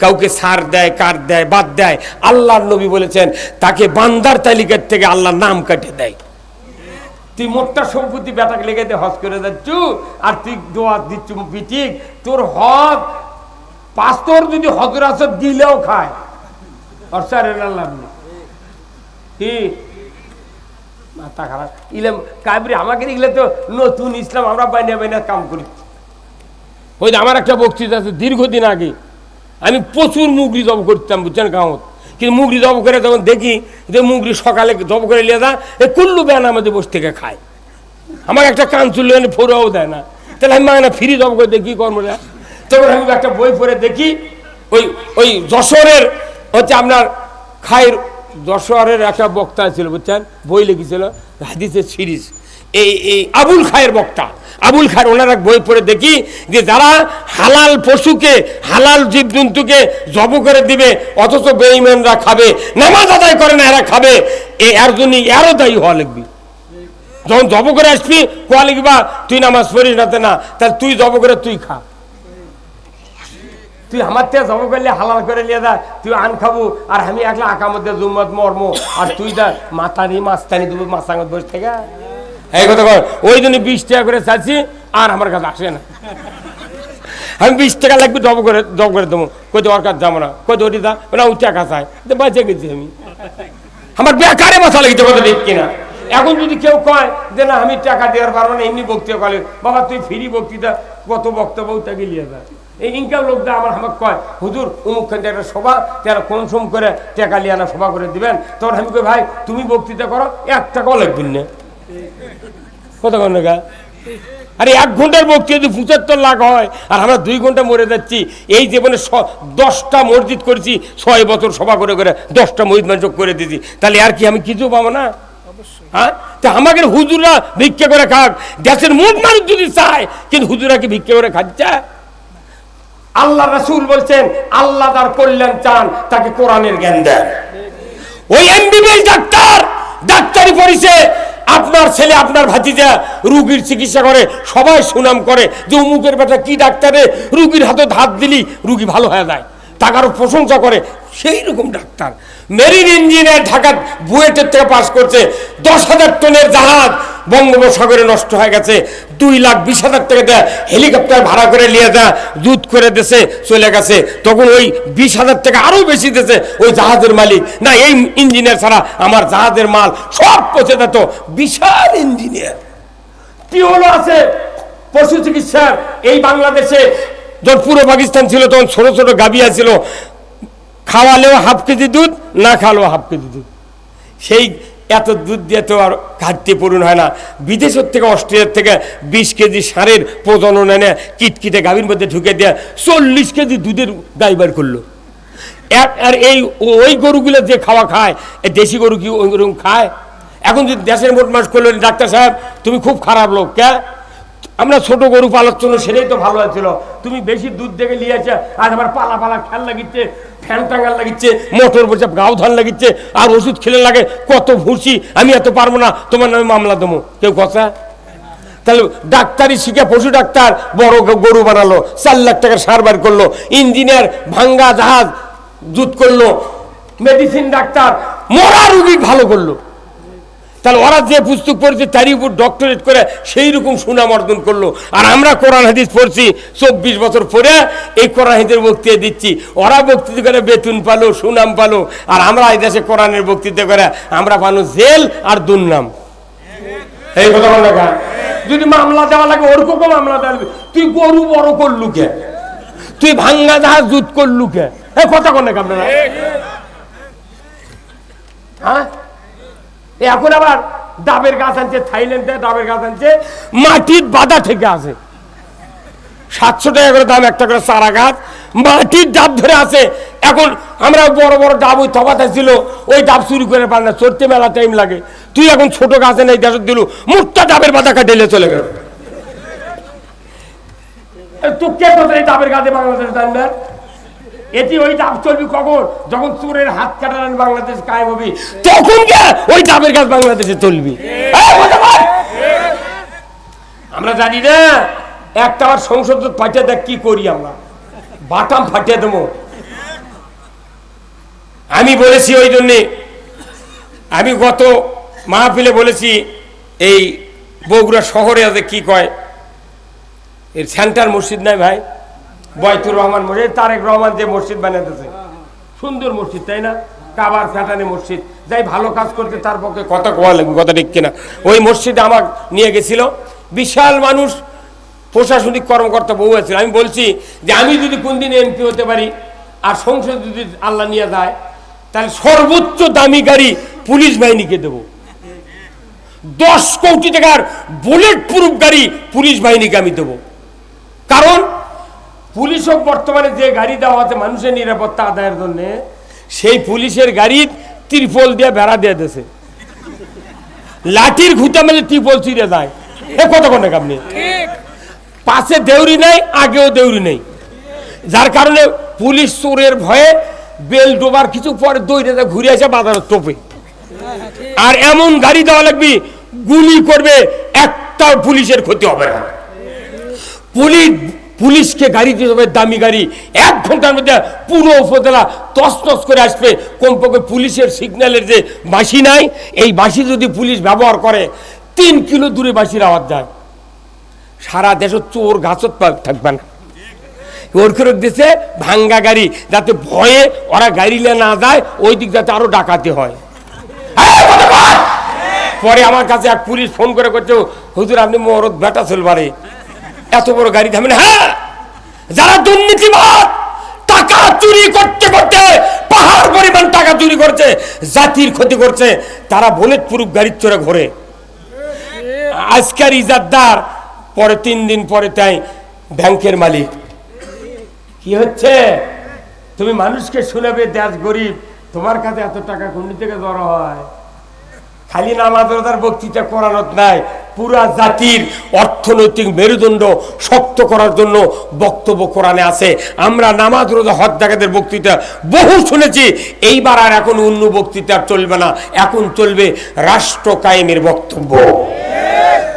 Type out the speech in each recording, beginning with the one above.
কাউকে ছাড় দেয়, কাট দেয়, বাদ দেয়। আল্লাহর নবী বলেছেন তাকে বান্দার তালিকার থেকে আল্লাহর নাম কাটে দেয়। তুই মোটটা সম্পত্তি বেটাকে লেগে দিয়ে হজ করে যাচ্ছ, আর তুই দোয়া দিচ্ছ পিঠিক, তোর হজ পাঁচতর যদি হজর আসর দিলেও খায় আল্লাহ কি মাথা খারাপ। ইলাম কাবরি আমাকে দেখলে তো নতুন ইসলাম, আমরা বাইনা বাইনা কাম করি। ওই আমার একটা বক্তৃতা আছে দীর্ঘদিন আগে, আমি প্রচুর মুগরি জব করতাম বুঝছেন গাঁৱত। কিন্তু মুগরি জব করে যখন দেখি যে মুগরি সকালে জব করে নিয়ে যা এই কুল্লু ব্যান আমাদের বসে থেকে খায়, আমার একটা কান চুল ফোরাও দেয় না। তাহলে আমি মানে ফ্রি জব করে দেখি কর্ম। তখন আমি একটা বই পড়ে দেখি, ওই ওই যশোরের হচ্ছে আপনার খায়ের যশোরের একটা বক্তা ছিল বুঝছেন, বই লিখেছিল হাদিসের সিরিজ, এই আবুল খায়ের বক্তা আবুল খায়ের, ওনার এক বই পড়ে দেখি যে যারা হালাল পশুকে হালাল জীবজন্তুকে জব করে দিবে অথচ বেঈমানরা খাবে, নামাজ আদায় করে না এরা খাবে, এর জন্য এরও দায়ী হওয়া লিখবি। যখন জব করে আসবি কোয়া লিখবা তুই নামাজ পড়িস নাতে না, তাহলে তুই জব করে তুই খা। তুই আমার থেকে জব করলে হালাল করে নিয়ে যা, তুই আন খাবো আর আমি একলা আঁকা মধ্যে জুম্মত মর্ম, আর তুই যা মাথানি মাস্তানি দেবো মাছাঙ্গত বসে থেকে। এই কথা কর, ওই জন্য 20 টাকা করে চাচ্ছি, আর আমার কাছে আসে না। আমি 20 টাকা লাগবে জব করে দেবো, কোথাও ওর কাছে যাবো না, কোথাও ওটি যা না ওই টাকা চাই, বাঁচে গেছি আমি। আমার বেকারে মাথা লেগেছে কথা ঠিক কিনা। এখন যদি কেউ কয় যে না আমি টাকা দেওয়ার পারবো না, এমনি বক্তৃতা করেন, বাবা তুই ফ্রি বক্তৃতা কত বক্তব্য তাকে নিয়ে যা। এই ইনকাম লোকটা আমাকে কয় হুজুর অমুকখান একটা সভা তারা কনসম করে টাকা লিয়ে আনা সভা করে দিবেন, তখন আমি কই ভাই তুমি বক্তৃতা করো 1 টাকাও লাগবেন না। কথা কন না, আরে 1 ঘন্টার বক্তৃতা যদি 75 লাখ হয় আর আমরা 2 ঘন্টা মরে যাচ্ছি। এই জীবনে 10টা মসজিদ করেছি, 6 বছর সভা করে করে 10টা মসজিদ মানুষ করে দিয়েছি, তাহলে আর কি আমি কিছু পাবো না? হ্যাঁ, তা আমাদের হুজুরা ভিক্ষা করে খাক, দেশের মোট মানুষ যদি চায়, কিন্তু হুজুরা কি ভিক্ষা করে খাচ্ছে? আল্লাহ রাসূল বলছেন আল্লাহ তার কল্যাণ চান তাকে কোরআনের জ্ঞান দেন। ওই এমবিবিএস ডাক্তার ডাক্তারি পড়িছে, আপনার ছেলে আপনার ভাতিজা রুগীর চিকিৎসা করে, সবাই সুনাম করে যে অমুকের বেটা কি ডাক্তারে, রুগীর হাতে হাত দিলি রুগী ভালো হয়ে যায়, টাকারও প্রশংসা করে। সেই রকম ডাক্তার মেরিন ইঞ্জিনিয়ার ঢাকা বুয়েটের থেকে পাস করছে, 10,000 টনের জাহাজ বঙ্গোপসাগরে নষ্ট হয়ে গেছে, 2,20,000 টাকা দেয় হেলিকপ্টার ভাড়া করে নিয়ে যা জুত করে দেশে চলে গেছে। তখন ওই 20,000 টাকা আরো বেশি দিয়েছে ওই জাহাজের মালিক, না এই ইঞ্জিনিয়ার ছাড়া আমার জাহাজের মাল সব পচে যেত। বিশাল ইঞ্জিনিয়ার কি হলো আছে পশু চিকিৎসার। এই বাংলাদেশে যখন পুরো পাকিস্তান ছিল তখন ছোট ছোট গাভিয়া ছিল, খাওয়ালেও হাফ কেজি দুধ, না খাওয়ালেও হাফ কেজি দুধ। সেই এত দুধ দিয়ে তো আর ঘাটতি পূরণ হয় না। বিদেশের থেকে অস্ট্রেলিয়ার থেকে 20 কেজি ষাঁড়ের প্রজনন এনে কিটকিটে গাভীর মধ্যে ঢুকে দেয়া 40 কেজি দুধের গাই বার করলো। আর এই ওই গরুগুলো যে খাওয়া খায়, এই দেশি গরু কি ওই গরু খায়? এখন যদি দেশের মোট মাস করলো ডাক্তার সাহেব তুমি খুব খারাপ লোক, কে আমরা ছোট গরু পালার জন্য সেটাই তো ভালো হয়েছিল, তুমি বেশি দুধ দেখে নিয়েছে আর আমার পালা পালা খেয়াল লাগিচ্ছে, ফ্যান টাঙ্গাল লাগিচ্ছে, মোটর বসে গাও ধান লাগিচ্ছে, আর ওষুধ খেলে লাগে কত ভুসি, আমি এত পারবো না, তোমার নামে মামলা দেবো। কেউ কথা? তাহলে ডাক্তারি শিখে পশু ডাক্তার বড় গরু বানালো, 4 লাখ টাকার সার বার করলো, ইঞ্জিনিয়ার ভাঙ্গা জাহাজ জুত করলো, মেডিসিন ডাক্তার মরা রুগী ভালো করলো। তাহলে ওরা যে পুস্তক পড়ছে তারই উপর ডক্টরেট করে সেই রকম সুনাম অর্জন করলো। আর আমরা কোরআন হাদিস পড়ছি 24 বছর পরে এই কোরআন হাদিসের বক্তৃতা দিচ্ছি, ওরা বক্তৃতা করে বেতন পালো, সুনাম পালো, আর আমরা এই দেশে কোরআনের বক্তৃতা করে আমরা পালো জেল আর দুর্নাম। এই কথা বল না, যদি মামলা দেওয়া লাগে ওরকম মামলা দেওয়া, তুই গরু বড় করলু কে, তুই ভাঙ্গা জাহাজ জুত করলু কে, এই কথা কন না আপনারা? হ্যাঁ, এখন আবার ডাবের গাছ আনছে, থাইল্যান্ডে ডাবের গাছ আনছে মাটির বাধা থেকে আছে, 700 টাকা করে দাম একটা করে চারা গাছ, মাটির ডাব ধরে আছে। এখন আমরা বড় বড় ডাব ওই তফাতে ছিল, ওই ডাব চুরি করে পার না, চড়তে মেলা টাইম লাগে। তুই এখন ছোট গাছে নেই দেশ দিল, মুখটা ডাবের বাধা কাটিয়ে চলে গেল। তুই কে কোথায় ডাবের গাছে বাংলাদেশ জানবে? এটি ওই ডাব চলবি কখন? যখন চোরের হাত কাটান বাংলাদেশ কায়েম হবে, তখন ওই ডাবের গাছ বাংলাদেশে চলবি। আমরা জানি না একটা আর সংসদ পাঠিয়ে দেখ কি করি, আমরা বাটাম ফাটিয়ে দেবো। আমি বলেছি ওই জন্যে, আমি গত মাহফিলে বলেছি এই বগুড়া শহরে আছে কি কয় এর সেন্টার মসজিদ নাই ভাই, বয়তুর রহমান মসজিদ, তারেক রহমান যে মসজিদ বানাতেছে, সুন্দর মসজিদ তাই না, কাবার ফ্যাটানি মসজিদ, যাই ভালো কাজ করতে তার পক্ষে কথা কোয়া লাগবে, কথা ঠিক কিনা। ওই মসজিদে আমার নিয়ে গেছিল, বিশাল মানুষ, প্রশাসনিক কর্মকর্তা বহু আছে। আমি বলছি যে আমি যদি কোনদিন এমপি হতে পারি আর সংসদ যদি আল্লাহ নিয়ে যায়, তাহলে সর্বোচ্চ দামি গাড়ি পুলিশ বাহিনীকে দেব, 10 কোটি টাকার বুলেট প্রুফ গাড়ি পুলিশ বাহিনীকে আমি দেব। কারণ পুলিশও বর্তমানে যে গাড়ি দেওয়া আছে মানুষের নিরাপত্তা আদায়ের জন্য, সেই পুলিশের গাড়ির ত্রিপল দিয়ে বেড়া দিয়ে দিয়েছে, লাঠির ঘুঁটা মেলে ত্রিপল ছিঁড়ে যায়। এ কত কোনে আপনি, পাশে দেউরি নাই, আগেও দেউরি নেই, যার কারণে পুলিশ চোরের ভয়ে বেল ডোবার কিছু পরে দৌড়ে ঘুরে আসে বাজারের টোপে। আর এমন গাড়ি দেওয়া লাগবে গুলি করবে, একটা পুলিশের ক্ষতি হবে না। পুলিশকে গাড়ি দিতে হবে দামি গাড়ি, 1 ঘন্টার মধ্যে পুরো উপজেলা তছনছ করে আসবে। কমপক্ষে পুলিশের সিগন্যালের যে বাঁশি নাই, এই বাঁশি যদি পুলিশ ব্যবহার করে 3 কিলো দূরে বাঁশির আওয়াজ যায়, সারা দেশে চোর গাছত থাকবে না। ওর করে দিচ্ছে ভাঙ্গা গাড়ি, যাতে ভয়ে ওরা গাড়ি নিয়ে না যায়, ওই দিক যাতে আরো ডাকাতি হয়। পরে আমার কাছে এক পুলিশ ফোন করে করছে, হুজুর আপনি মরদ বেটা চলবারে এত বড় গাড়ি থামেন। হ্যাঁ, যারা দুর্নীতিবাদ, টাকা চুরি করতে করতে পাহাড় পরিমাণ টাকা চুরি করছে, জাতির ক্ষতি করছে, তারা বুলেট প্রুফ গাড়ির চড়ে ঘোরে। আজকের ইজাদদার, পরে 3 দিন পরে তাই ব্যাংকের মালিক। কি হচ্ছে, তুমি মানুষকে শুনাবে দেশ গরিব, তোমার কাছে এত টাকা কোন থেকে জড়ো হয়? খালি নামাজ রোজার বক্তৃতা করানোর নাই, পুরা জাতির অর্থনৈতিক মেরুদণ্ড শক্ত করার জন্য বক্তব্য কোরআনে আছে। আমরা নামাজ রোজা হজ জাকাতের বক্তৃতা বহু শুনেছি, এইবার আর এখন অন্য বক্তৃতা চলবে না, এখন চলবে রাষ্ট্র কায়েমের বক্তব্য।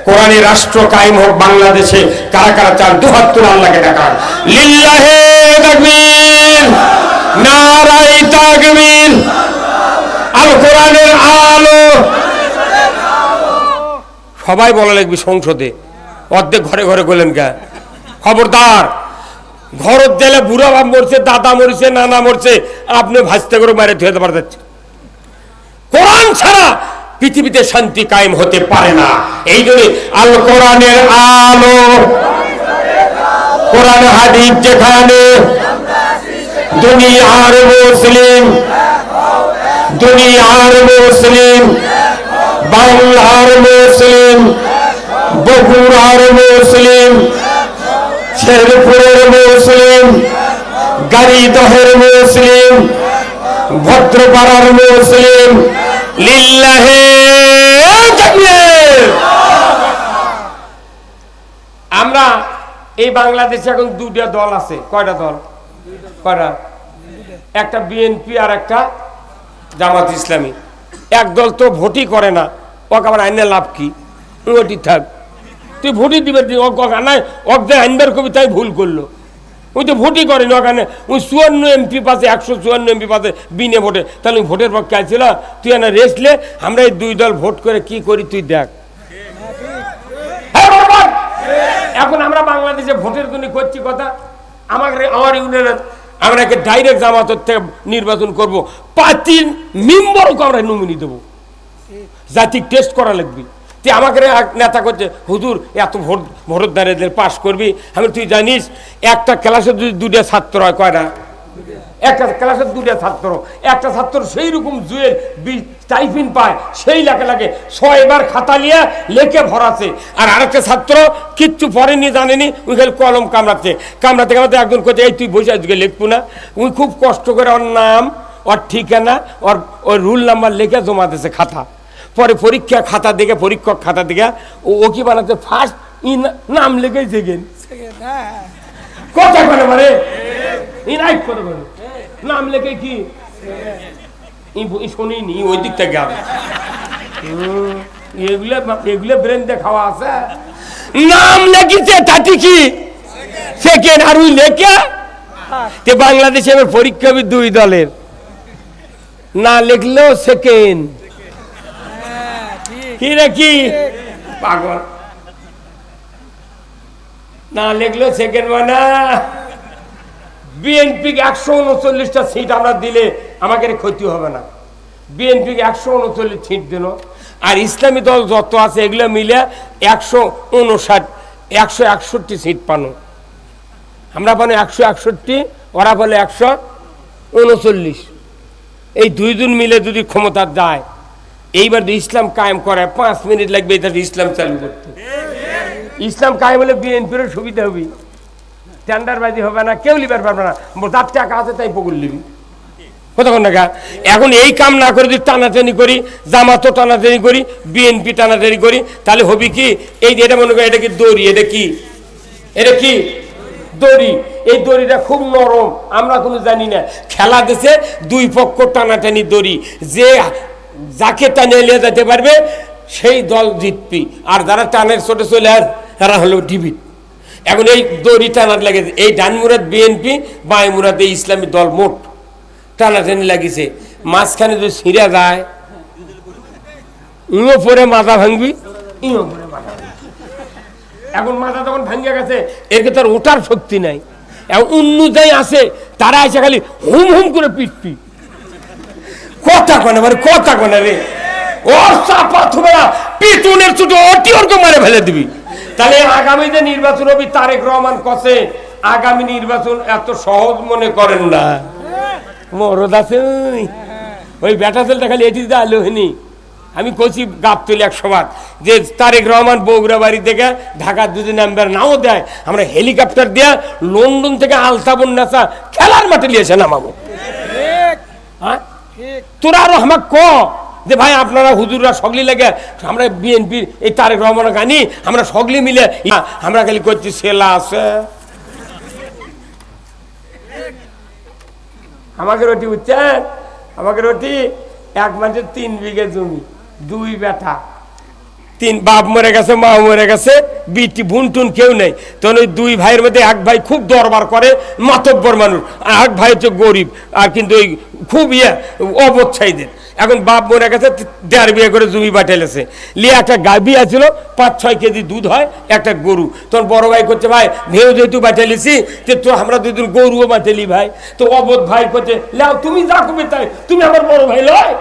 কোরআনে রাষ্ট্র কায়েম হোক বাংলাদেশে। কারা কারা চান দুহাত তুলে আল্লাহকে দেখান। লিল্লাহে তাকবীর, নারায়ে তাকবীর, আল কোরআনের আলো। সবাই বলা লাগবে সংসদে, অর্ধেক ঘরে ঘরে গেলেন কে? খবরদার, ঘরত দিলে বুড়া বাপ মরছে, দাদা মরছে, নানা মরছে, আপনি ভাজতে করে মারে ধুয়ে পারছে। কোরআন ছাড়া পৃথিবীতে শান্তি কায়েম হতে পারে না। এই জন্য আল কোরআনের আলো, কোরআন হাদিস যেখানে, দুনিয়ার মুসলিম, দুনিয়ার মুসলিম, বাংলার মুসলিম, বগুড়ার মুসলিম, শেরপুরের মুসলিম, গাড়িদহের মুসলিম, ভদ্রপাড়ার মুসলিম, লিল্লাহে তাকবীর। আমরা এই বাংলাদেশে এখন 2টা দল আছে। কয়টা দল? কয়টা? একটা বিএনপি আর একটা জামাত ইসলামী। এক দল তো ভোটই করে না, ওকে আবার আইনে লাভ কি? ওটি থাক, তুই ভোটই দিবে নাই, অর্ধে আইনবার কবি তাই ভুল করলো। ওই তো ভোটই করেনি, ওখানে ওই 54 এমপি পাশে, 154 এমপি পাশে বিনে ভোটে। তাহলে ওই ভোটের পক্ষে আসছিল, তুই এনে রেসলে আমরা এই 2 দল ভোট করে কি করি তুই দেখ। এখন আমরা বাংলাদেশে ভোটের জন্য করছি কথা, আমার ইউনিয়নের আমরা ডাইরেক্ট জামাতের থেকে নির্বাচন করব, পার্টির মেম্বারকে আমরা নমিনি দেবো, জাতিক টেস্ট করা লাগবে। তুই আমাকে নেতা করছে, হুজুর এত ভোটের দ্বারে পাস করবি। আমি, তুই জানিস একটা ক্লাসে যদি 2টা ছাত্র হয়, কয়টা? একটা ক্লাসে 2টা ছাত্র, একটা ছাত্র সেই রকম জুয়েল টাইপিন পায়, সেই লাগে লাগে 6 বার খাতা নিয়ে লেখে ভরাছে। আর আরেকটা ছাত্র কিচ্ছু পড়েনি, জানেনি, ওই খালি কলম কামড়াচ্ছে। কামড়াতে কামড়াতে একজন কোথায়, এই তুই বসে আজকে লিখবো না? উনি খুব কষ্ট করে ওর নাম, ওর ঠিকানা, ওর রুল নাম্বার লিখে জমা দিয়েছে খাতা। পরে পরীক্ষা খাতা দেখে, পরীক্ষক খাতা দেখে ও কি বানাচ্ছে, ফার্স্ট নাম লিখে সেকেন্ড কথা করে, মানে নাম লেখে কি শুনিনি ওই দিক থেকে। এগুলো ব্রেন দিয়ে খাওয়া আছে। নাম লেখিছে তাতে কি সেকেন্ড, আর ওই লেখে বাংলাদেশে পরীক্ষা 2 দলের। না লিখলেও সেকেন্ড। কি রে কি পাগল, না লিখলেও সেকেন্ড মানে বিএনপি 139টা সিট আমরা দিলে আমাকে ক্ষতি হবে না। বিএনপি 139 সিট দিল, আর ইসলামী দল যত আছে এগুলো মিলে 161 সিট পানো। আমরা পানো 161, ওরা বলে 139। এই দুইজন মিলে যদি ক্ষমতা যায়, এইবার যদি ইসলাম কায়েম করে 5 মিনিট লাগবে এটা ইসলাম চালু করতে। ইসলাম কায়েম হলে বিএনপির সুবিধা হবে, টেন্ডারবাজি হবে না, কেউ লিবার পারবে না, যার টাকা আছে তাই পকুল লিবি। কতক্ষণ টাকা এখন এই কাম না করে যদি টানাটানি করি, জামাতও টানাটানি করি, বিএনপি টানাটানি করি, তাহলে হবে কি, এই যে এটা মনে করি এটা কি দড়ি, এটা কি, এটা কি দড়ি, এই দড়িটা খুব নরম, আমরা কোনো জানি না। খেলা দেশে দুই পক্ষ টানাটানি দড়ি, যে যাকে টানিয়ে নিয়ে যেতে পারবে সেই দল জিতবি, আর যারা টানের ছোটে চলে আর তারা হলো ডিবিট। এখন এই দড়ি টানার লেগেছে, এই ডান মুরাদ বিএনপি, বাই মুরাদ এই ইসলামী দল, মোট টানাটানি লাগিছে। মাঝখানে যদি ছিঁড়া যায়, ইও পরে মাথা ভাঙবি, ইও পরে মাথা ভাঙবি। এখন মাথা তখন ভাঙিয়া গেছে, একে তার ওঠার শক্তি নাই। এখন অন্য যাই আছে, তারা এসে খালি হুম হুম করে পিটপি, কথা কনে মানে কথা কনে রে, ওর চাপা থুবে না, পিটুনের ছুটে অতি অর্ক মারে ফেলে দিবি। তাহলে আগামী যে নির্বাচন হবে, তারেক রহমান কছে আগামী নির্বাচন এত সহজ মনে করেন না। মরদ আছে ওই বেটা ছেলেটা খালি এটি দিতে আলো হয়নি। আমি কইছি গাবতলি 100 বার যে তারেক রহমান বগুড়া বাড়ি থেকে ঢাকার যদি নাম্বার নাও দেয়, আমরা হেলিকপ্টার দিয়ে লন্ডন থেকে আলতাবন নাচা খেলার মাঠে নিয়েছে নামাবো। হ্যাঁ তোরা আরো আমাকে ক যে ভাই আপনারা হুজুররা সগলি লাগে, আমরা বিএনপির এই তারেক রহমানের গানি আমরা সগলি মিলে আমরা খালি করছি সেলা আছে। আমাকে রুটি বুঝছেন, আমাকে রুটি 1 মাসে 3 বিঘে জমি, 2 বেটা, 3 বাপ মরে গেছে, মা মরে গেছে, বিটি বুনটুন কেউ নেই। তখন ওই 2 ভাইয়ের মধ্যে 1 ভাই খুব দরবার করে, মাতব্বর মানুষ, আর 1 ভাই হচ্ছে গরিব, আর কিন্তু ওই খুব অবচ্ছাইদের। এখন বাপ মরে গেছে, 1.5 বিয়ে করে জমি বাটাইলেছে, লিয়ে একটা গাভী আছিল, 5-6 কেজি দুধ হয়, একটা গরু। তখন বড় ভাই করছে ভাই ভেউ যেহেতু বাটাইলেছি, তো আমরা 2 দিন গরুও বাটাইলি ভাই। তো অবোধ ভাই করছে লাও তুমি যা করবে তাই, তুমি আমার বড় ভাই লয়।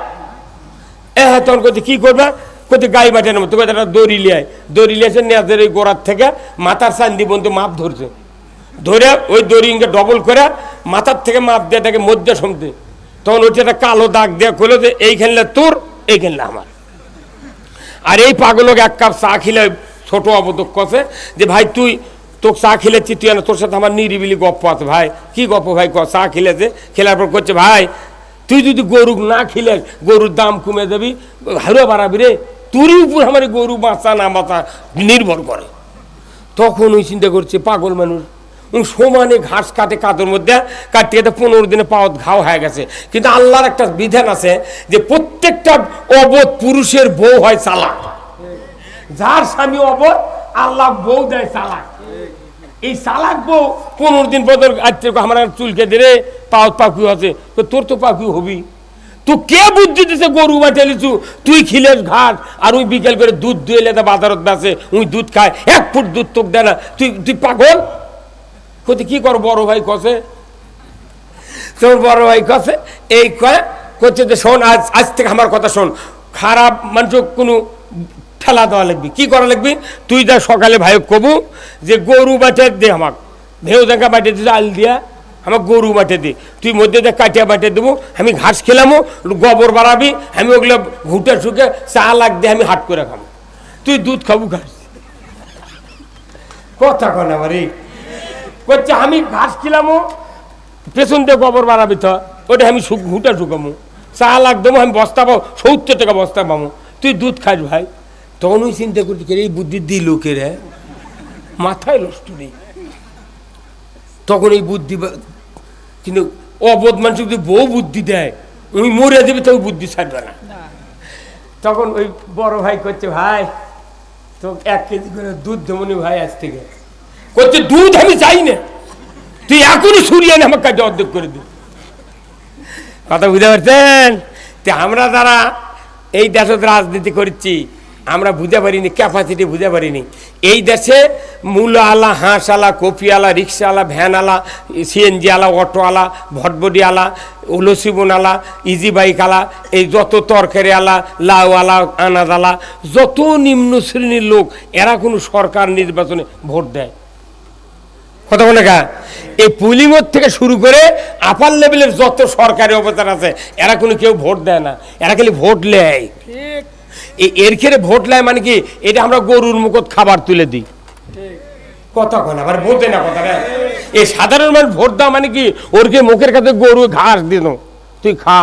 হ্যাঁ তখন করছে কি করবা, করছে গাই বাটানোর মতো একটা দড়ি লিয়ায়, দড়ি লিয়েছে নেজের ওই গোড়ার থেকে মাথার চান্দি পর্যন্ত মাপ ধরছে, ধরে ওই দড়ি ডবল করে মাথার থেকে মাপ দিয়ে তাকে মধ্যে সমতে। তখন ওইটা একটা কালো দাগ দেওয়া করলো যে এইখানলে তোর, এইখানলে আমার। আর এই পাগলকে 1 কাপ চা খিলে ছোট অবদক কছে যে ভাই তুই তোকে চা খিলেছি, তুই না তোর সাথে আমার নিরিবিলি গপ্প আছে। ভাই কি গপ্প ভাই, চা খিলেছে, খেলার পর করছে ভাই তুই যদি গরু না খিলে গরুর দাম কমে যাবি, হারো বাড়াবি রে, তোরই উপর আমার গরু বাঁচা না বাঁচা নির্ভর করে। তখন ওই চিন্তা করছে পাগল মানুষ, সমানে ঘাস কাটে কাদের মধ্যে, কাটতে কাটতে 15 দিনে পাওয়াত ঘাও হয়ে গেছে। কিন্তু আল্লাহর একটা বিধান আছে যে প্রত্যেকটা অবধ পুরুষের বউ হয় চালাক, যার স্বামী অবধ আল্লাহ বউ দেয় চালাক। এই চালাক বউ 15 দিন পর আমার চুলকে দিলে পাওয়াত পাখি আছে, তোর তো পাখি হবি। তো কে বুদ্ধি দিছে গরু বাটালিছু, তুই খিলেস ঘাট, আর ওই বিকেল করে দুধ দুয়েলে বাজারত বেছে, ওই দুধ খায়, 1 ফুট দুধ তোকে দেয় না, তুই পাগল। কত কি কর বড় ভাই কষে, তোর বড় ভাই কষে এই কয় করছে যে শোন আজ থেকে আমার কথা শোন, খারাপ মানুষ কোনো ঠেলা দেওয়া লাগবি, কি করা লাগবি, তুই যা সকালে ভাই কবু যে গরু বাটে দে, আমাক ভেউ দেখা বাটে দিতে আল দিয়া আমার গরু বাটে দে, তুই মধ্যে দিয়ে কাটিয়া বাটে দেবো, আমি ঘাস খেলামো, গোবর বাড়াবি, আমি ওগুলো ঘুটে শুকে চা লাগ দিয়ে আমি হাট করে খাবো, তুই দুধ খাবো ঘাস। কথা কন আমার এই করছে আমি ঘাস খিলামো, পেছন দিয়ে গোবর বাড়াবি, তো ওটা আমি ঘুটে শুকামো, চা লাগ দেবো, আমি বস্তা পাবো 70 টাকা বস্তা পাবো, তুই দুধ খাস ভাই। তখন ওই চিন্তা করছি এই বুদ্ধি দিই লোকের মাথায় নষ্ট নেই। তখন এই বুদ্ধি, কিন্তু অবোধ মানুষ যদি বউ বুদ্ধি দেয় ওই মরে দেবে, তো বুদ্ধি ছাড়বে না। তখন ওই বড় ভাই করছে ভাই তো 1 কেজি করে দুধ দেবনি ভাই আজ থেকে। করছে দুধ আমি চাই না, তুই এখনই ছুরিয়ে আনে আমার কাছে অর্ধেক করে দিই। কথা বুঝতে পারছেন? তে আমরা যারা এই দেশত রাজনীতি করছি আমরা বুঝতে পারিনি, ক্যাপাসিটি বুঝতে পারিনি। এই দেশে মূলা আলা, হাঁস আলা, কপি আলা, রিক্সা আলা, ভ্যান আলা, সিএনজি আলা, অটো আলা, ভটবডি আলা, লসিবন আলা, ইজি বাইক আলা, এই যত তরকারি আলা, লাউ আলা, আনাজ আলা, যত নিম্ন শ্রেণীর লোক এরা কোনো সরকার নির্বাচনে ভোট দেয়? কথা বলে কা? এই পুলিংয়ের থেকে শুরু করে আপার লেভেলের যত সরকারি অবস্থান আছে এরা কোনো কেউ ভোট দেয় না, এরা খালি ভোট নেয়। এর ক্ষেত্রে ভোট নেয় মানে কি, এটা আমরা গরুর মুখত খাবার তুলে দিই। কতক্ষণ আবার বোঝে না কথাটা। এই সাধারণ মানুষ ভোট দেওয়া মানে কি, ওরকে মুখের কাছে গরু ঘাস দিন, তুই খা।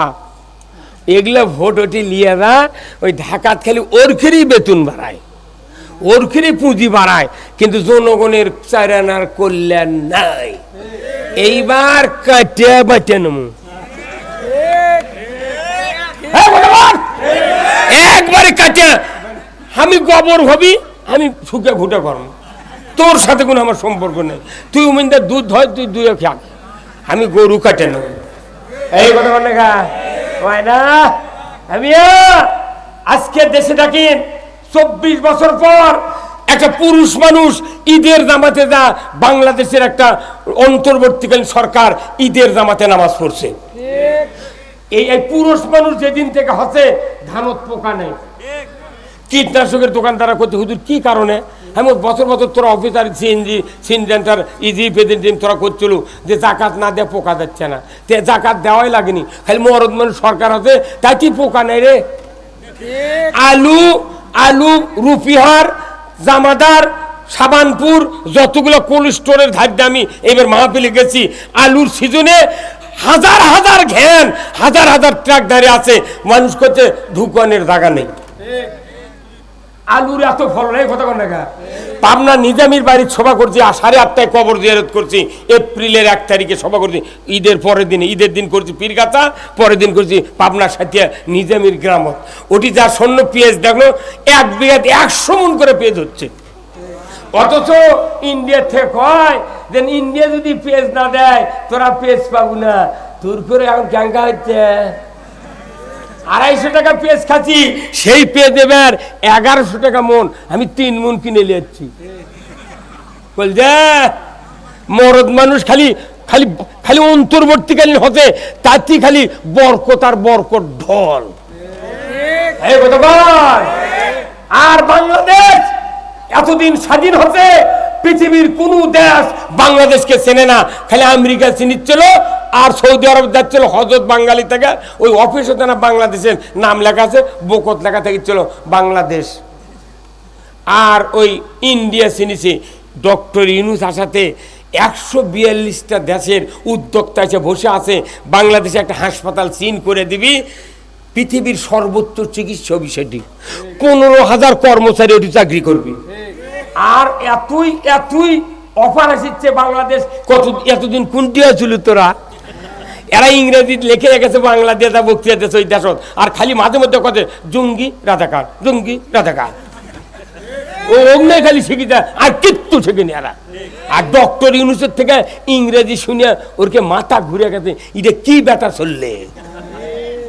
এগুলো ভোট ওটি লিয়ে না, ওই ঢাকাত খালি ওরখেরই বেতন বাড়ায়, ওরখেরই পুঁজি বাড়ায়, কিন্তু জনগণের চারানার কল্যাণ নাই। এইবার কাটে বাটে নমু একবারে কাটে, আমি গোবর হবি, আমি শুকে ঘুটে করব, তোর সাথে কোনো আমার সম্পর্ক নেই। তুই উমিনদার দুধ হয়, তুই দুয়ে খা, আমি গরু কাটে নেব। এই কথা বলে গা না। আমি আজকে দেশে থাকেন 24 বছর পর একটা পুরুষ মানুষ ঈদের জামাতে যা, বাংলাদেশের একটা অন্তর্বর্তীকালীন সরকার ঈদের জামাতে নামাজ পড়ছে। এই পুরুষ মানুষ যেদিন থেকে হচ্ছে ধানত পোকা নেই, কীটনাশকের দোকান তারা করতে, হুজুর কি কারণে? আমি বছর বছর তোরা অফিসার সিএনজি সিনজেন্টার ইজি পেজেন্টিম তোরা করছিল যে জাকাত না দেয় পোকা যাচ্ছে না, তে জাকাত দেওয়াই লাগেনি, খালি মরদ মানুষ সরকার আছে তাই কি পোকা নেই রে? আলু আলু রুপিহার, জামাদার, সাবানপুর, যতগুলো কোল্ড স্টোরের ধার আমি এবার মাহফিলে গেছি, আলুর সিজনে হাজার হাজার ঘ্যান, হাজার হাজার ট্রাক দাঁড়িয়ে আছে, মানুষ করছে ঢুকানের জায়গা নেই। আলুর এত ফল নেই, কথা বল না। পাবনা নিজামীর বাড়ির সভা করছি, 8:30টায় কবর জিয়ারত করছি, এপ্রিলের 1 তারিখে সভা করছি, ঈদের পরের দিনে, ঈদের দিন করছি পীরগাছা, পরের দিন করছি পাবনা সাথিয়া নিজামীর গ্রামত। ওটি যা স্বর্ণ পেঁয়াজ দেখলো, 1 বিঘাতে 100 মণ করে পেঁয়াজ হচ্ছে। অথচ ইন্ডিয়া থেকে কয় যে ইন্ডিয়া যদি পেঁয়াজ না দেয় তোরা পেঁয়াজ পাবো না, তোর করে এখন ক্যাঙ্কা হচ্ছে। 250 টাকা পেঁয়াজ খাচ্ছি, সেই পেঁয়াজ এবার 1100 টাকা মন, আমি 3 মণ কিনে নিয়েছি। বল যে মরদ মানুষ খালি খালি খালি অন্তর্বর্তীকালীন হতে, তাতে খালি বরকত আর বরকত ঢল। আর বাংলাদেশ এতদিন স্বাধীন হতে পৃথিবীর কোন দেশ বাংলাদেশকে চেনে না, খালি আমেরিকা চিনিচ্ছিল আর সৌদি আরব যাচ্ছিল হজরত বাঙালি থেকে, ওই অফিসে না বাংলাদেশের নাম লেখা আছে, বকত লেখা থেকেছিল বাংলাদেশ। আর ওই ইন্ডিয়া চিনিছে ডক্টর ইউনূস আসাতে 142টা দেশের উদ্যোক্তা এসে বসে আছে, বাংলাদেশে একটা হাসপাতাল চীন করে দিবি, পৃথিবীর সর্বোচ্চ চিকিৎসা বিষয়টি, 15,000 কর্মচারী ওটি চাকরি করবি। আর এতই এতই অফার আসছে বাংলাদেশ, কত এতদিন কোনটি ছিল তোরা? এরা ইংরেজি লিখে রেখেছে বাংলাদেশ বক্তৃতা দেশ, ওই দেশ, আর খালি মাঝে মধ্যে কথা জঙ্গি রাজাকার, জঙ্গি রাজাকার, ও অমনি খালি শিখি যায়, আর কিচ্ছু শিখিনি এরা। আর ডক্টর ইউনূসের থেকে ইংরেজি শুনে ওরকে মাথা ঘুরে গেছে, এটা কি ব্যাটা চললে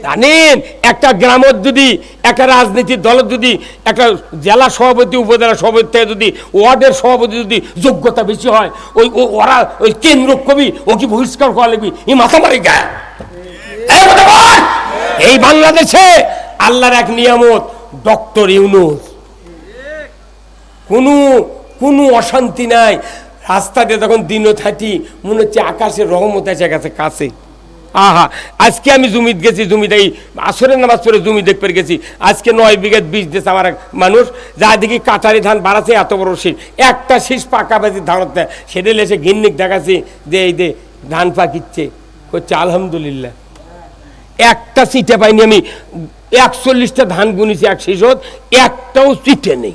জানেন? একটা গ্রামের যদি একটা রাজনীতির দলের যদি একটা জেলা সভাপতি, উপজেলা সভাপতি থেকে যদি ওয়ার্ডের সভাপতি যদি যোগ্যতা বেশি হয়, ওই ওরা ওই কেন্দ্র কবি ও কি বহিষ্কার করা লাগবি, এই মাথা মারি গায়ে। এই বাংলাদেশে আল্লাহর এক নিয়ামত ডক্টর ইউনূস, কোনো অশান্তি নাই। রাস্তাতে তখন দিনও থাকি মনে হচ্ছে আকাশের রহমত এসে গেছে কাছে। আহা, আজকে আমি জমিতে গেছি, জমিতে এই আসরের নামাজ পড়ে জমি দেখতে গেছি, আজকে 9 বিঘা বীজ দিয়েছে আমার এক মানুষ, যা দেখি কাটারি ধান বাড়াচ্ছে এত বড় শীষ, একটা শীষ পাকা বাজি ধান, সেটা এসে গিন্নিক দেখাচ্ছি যে এই যে ধান পাকিচ্ছে, করছে আলহামদুলিল্লাহ। একটা চিটে পাইনি আমি, 41টা ধান গুনিছি এক শীষত, একটাও চিটে নেই।